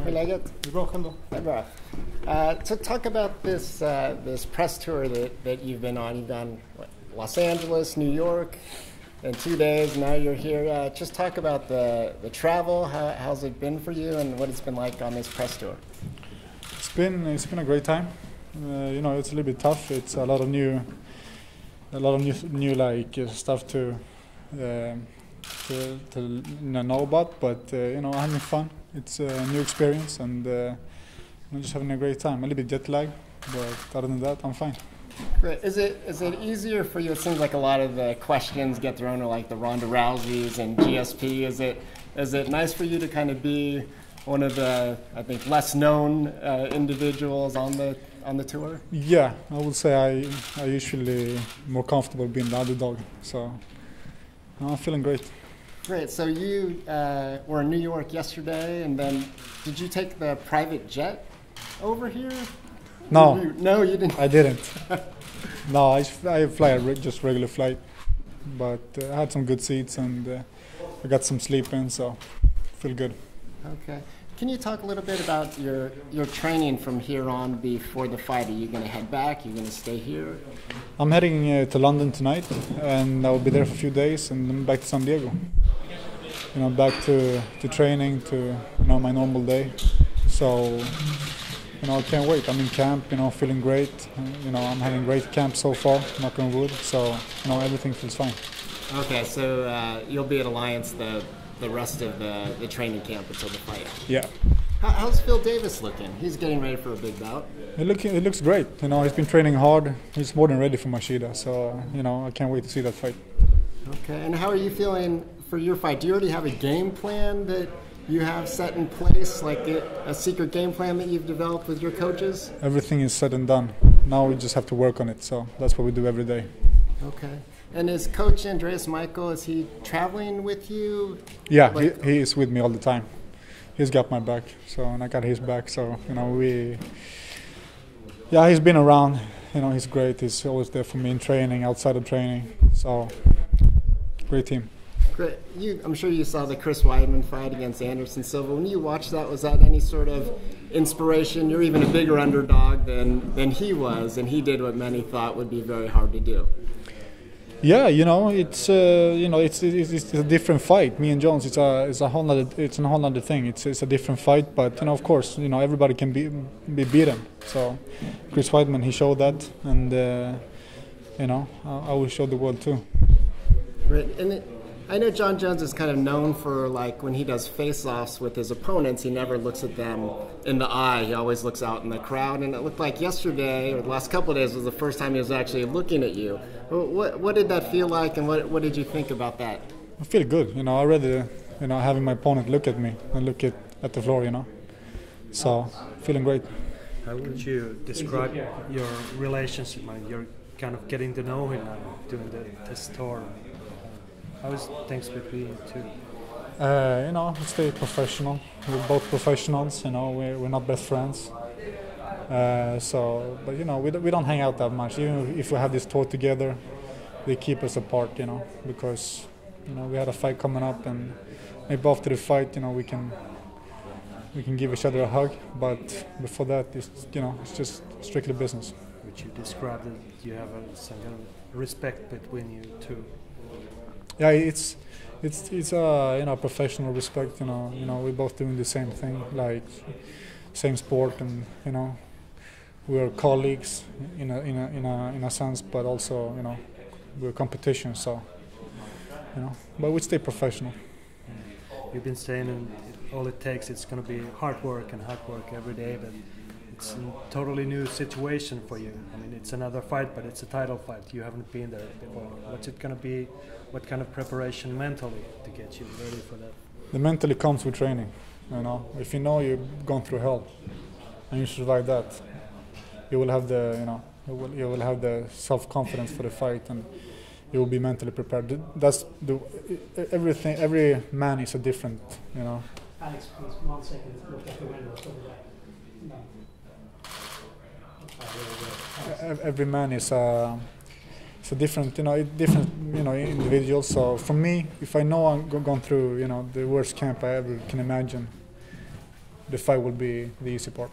Hur är läget? Det är bra, själv då? Det är bra. So talk about this press tour that you've been on. You've done Los Angeles, New York in 2 days. Now you're here. Just talk about the travel. How's it been for you, and what it's been like on this press tour? It's been a great time. It's a little bit tough. It's a lot of new like stuff to know about. But I'm having fun. It's a new experience, and I'm just having a great time. A little bit jet lag, but other than that, I'm fine. Great. Is it easier for you? It seems like a lot of the questions get thrown to like the Ronda Rouseys and GSP. Is it nice for you to kind of be one of the, I think, less known individuals on the tour? Yeah, I would say I usually more comfortable being the underdog. So I'm feeling great. Great. So you were in New York yesterday, and then did you take the private jet over here? No. No, you didn't. I didn't. No, I fly just regular flight, but I had some good seats and I got some sleep in, so feel good. Okay. Can you talk a little bit about your training from here on before the fight? Are you going to head back? Are you going to stay here? I'm heading to London tonight, and I will be there for a few days, and then back to San Diego. Back to training, to my normal day. So I can't wait. I'm in camp, feeling great. I'm having great camp so far, knock on wood. So everything feels fine. Okay, so you'll be at Alliance the rest of the training camp until the fight. Yeah. How's Phil Davis looking? He's getting ready for a big bout. It looks great. He's been training hard. He's more than ready for Machida. So I can't wait to see that fight. Okay, and how are you feeling for your fight? Do you already have a game plan that you have set in place, like a secret game plan that you've developed with your coaches? Everything is said and done. Now we just have to work on it. So that's what we do every day. Okay. And is Coach Andreas Michael, is he traveling with you? Yeah, he is with me all the time. He's got my back, and I got his back. So, he's been around. He's great. He's always there for me in training, outside of training. So, great team. Great. I'm sure you saw the Chris Weidman fight against Anderson Silva. When you watched that, was that any sort of inspiration? You're even a bigger underdog than he was, and he did what many thought would be very hard to do. Yeah, it's a different fight. Me and Jones, it's a whole other thing. It's a different fight, but of course, everybody can be beaten. So Chris Weidman, he showed that, and I will show the world too. Right, and I know John Jones is kind of known for, like, when he does face-offs with his opponents, he never looks at them in the eye. He always looks out in the crowd. And it looked like yesterday, or the last couple of days, was the first time he was actually looking at you. What did that feel like, and what did you think about that? I feel good. I rather, having my opponent look at me and look at the floor, So, feeling great. How would you describe your relationship? You're kind of getting to know him now, doing this tour. How is things between you two? Stay professional. We're both professionals. We're not best friends. But we don't hang out that much. Even if we have this tour together, they keep us apart. Because we had a fight coming up, and maybe after the fight, we can give each other a hug. But before that, it's just strictly business. Would you describe that you have some kind of respect between you two? Yeah, it's professional respect. We're both doing the same thing, like same sport, and we're colleagues in a sense, but also we're competition. So but we stay professional. You've been saying, and all it takes, it's going to be hard work every day, but it's a totally new situation for you. I mean, it's another fight, but it's a title fight. You haven't been there before. What's it going to be? What kind of preparation mentally to get you ready for that? The mentally comes with training. If you've gone through hell and you survive that, you will have you will have the self-confidence for the fight, and you will be mentally prepared. That's everything. Every man is a different. Alex, please, 1 second. Look at the window. Every man is a different, individual. So for me, if I know I'm going through, the worst camp I ever can imagine, the fight will be the easy part.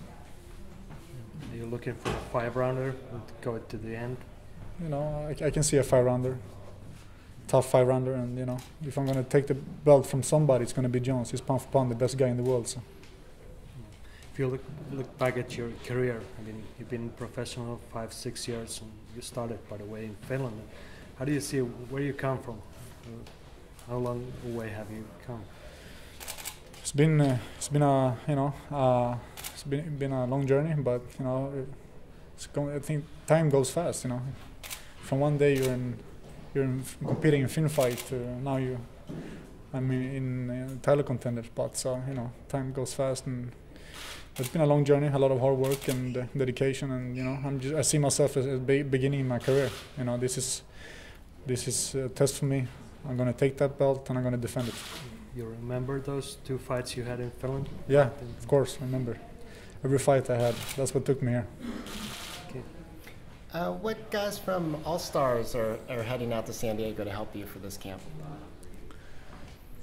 Are you looking for a 5-rounder and go to the end? You know, I can see a 5-rounder, tough 5-rounder, and you know, if I'm gonna take the belt from somebody, it's gonna be Jones. He's pound for pound the best guy in the world. So. If you look back at your career, I mean, you've been professional 5-6 years, and you started, by the way, in Finland. How do you see where you come from? How long away have you come? It's been a you know it's been a long journey, but you know I think time goes fast. You know, from one day you're competing in Finn fight to now in title contender spot. So you know, time goes fast, and it's been a long journey, a lot of hard work and dedication, and you know I see myself as beginning my career. You know, this is a test for me. I'm gonna take that belt and I'm gonna defend it. You remember those 2 fights you had in Finland? Yeah, of course, I remember every fight I had. That's what took me here. Okay. What guys from All Stars are heading out to San Diego to help you for this camp?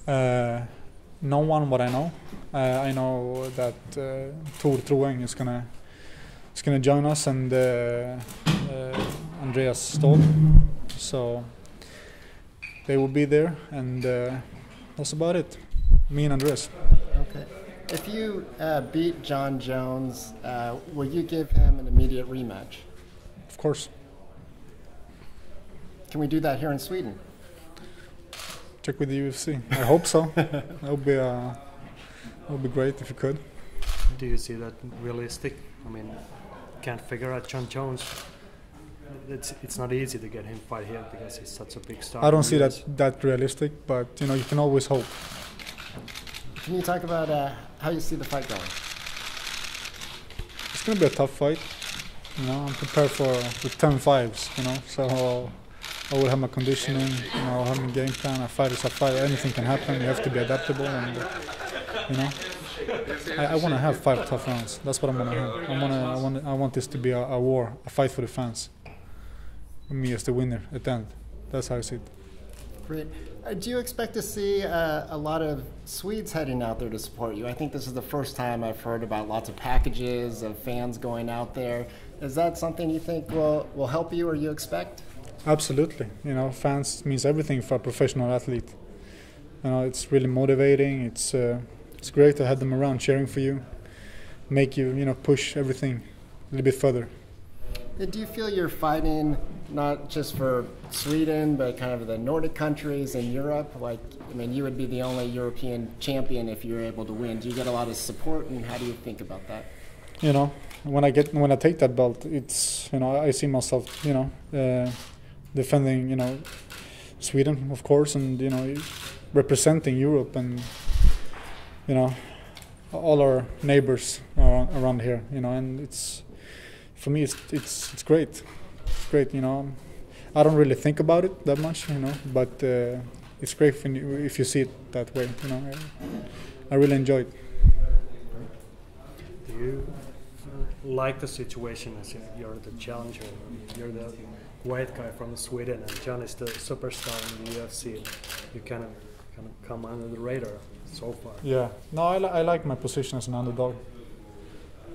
No one what I know. I know that Tor Troeng is gonna join us, and Andreas Ståhl. So they will be there, and that's about it. Me and Andreas. Okay. If you beat John Jones, will you give him an immediate rematch? Of course. Can we do that here in Sweden? Check with the UFC. I hope so. That would be great if you could. Do you see that realistic? I mean, can't figure out John Jones. It's not easy to get him fight here because he's such a big star. I don't see that realistic, but you know you can always hope. Can you talk about how you see the fight going? It's gonna be a tough fight. You know, I'm prepared with 10 fives. You know, so I will have my conditioning. You know, I'll have my game plan. A fight is a fight. Anything can happen. You have to be adaptable, and you know, I want to have 5 tough rounds. That's what I'm gonna have. I want this to be a war, a fight for the fans. Me as the winner at the end. That's how I see it. Great. Do you expect to see a lot of Swedes heading out there to support you? I think this is the first time I've heard about lots of packages of fans going out there. Is that something you think will help you or you expect? Absolutely. You know, fans means everything for a professional athlete. You know, it's really motivating. It's great to have them around cheering for you, make you push everything a little bit further. Do you feel you're fighting not just for Sweden, but kind of the Nordic countries and Europe? Like, I mean, you would be the only European champion if you were able to win. Do you get a lot of support, and how do you think about that? You know, when I take that belt, it's I see myself defending Sweden, of course, and representing Europe and all our neighbors around here. And it's. For me, it's great. It's great, I don't really think about it that much, but it's great if you see it that way. I really enjoy it. Do you like the situation as if you're the challenger? You're the white guy from Sweden, and John is the superstar in the UFC. You kind of come under the radar so far. Yeah, no, I like my position as an underdog.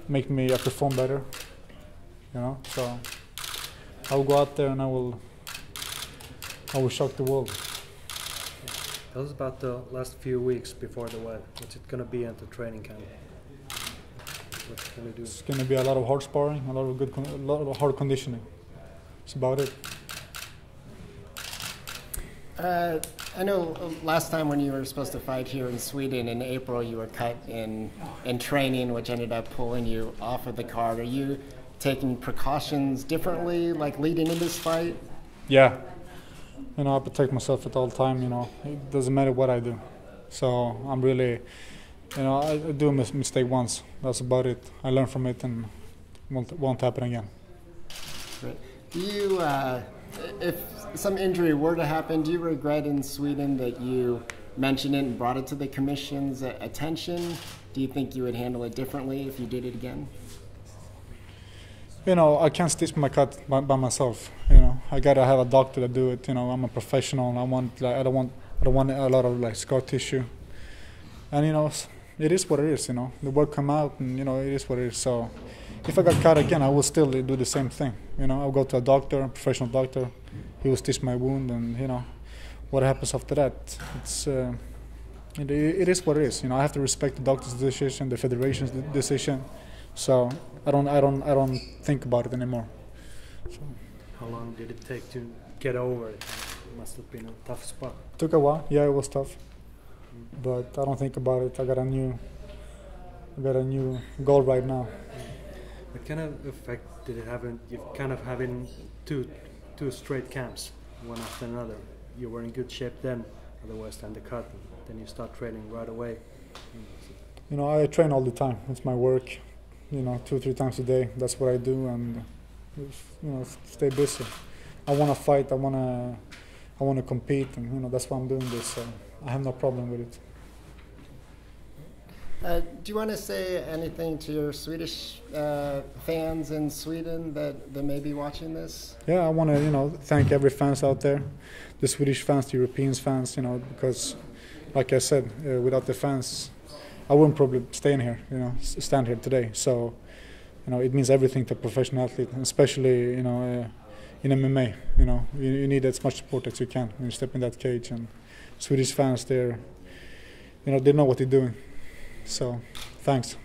Make me perform better. So I will go out there and I will shock the world. Tell us about the last few weeks before the win. What's it going to be at the training camp? What can you do? It's going to be a lot of hard sparring, a lot of hard conditioning. That's about it. I know last time when you were supposed to fight here in Sweden in April, you were cut in training, which ended up pulling you off of the card. Are you taking precautions differently, like leading in this fight? Yeah. I protect myself at all time, It doesn't matter what I do. So I'm really, I do a mistake once. That's about it. I learn from it and won't happen again. Great. Do you, if some injury were to happen, do you regret in Sweden that you mentioned it and brought it to the commission's attention? Do you think you would handle it differently if you did it again? I can't stitch my cut by myself. I gotta have a doctor to do it. I'm a professional. I don't want a lot of scar tissue. And it is what it is, you know. The word come out, and you know, it is what it is. So if I got cut again, I will still do the same thing. You know, I'll go to a doctor, a professional doctor. He will stitch my wound, and you know, what happens after that? It is what it is. You know, I have to respect the doctor's decision, the federation's decision. So I don't think about it anymore. So. How long did it take to get over it? It must have been a tough spot. Took a while. Yeah, it was tough. But I don't think about it. I got a new goal right now. What kind of effect did it have? You've kind of having two straight camps, one after another. You were in good shape then, otherwise than the cut. Then you start training right away. You know, I train all the time. It's my work. You know, 2-3 times a day. That's what I do, and you know, stay busy. I want to fight. I want to compete, and you know, that's why I'm doing this. So I have no problem with it. Do you want to say anything to your Swedish fans in Sweden that may be watching this? Yeah, I want to, you know, thank every fans out there, the Swedish fans, the European fans, you know, because, like I said, without the fans, I wouldn't probably stand here today. So, you know, it means everything to a professional athlete, and especially, you know, in MMA. You know, you need as much support as you can when you step in that cage. And Swedish fans, they know what they're doing. So, thanks.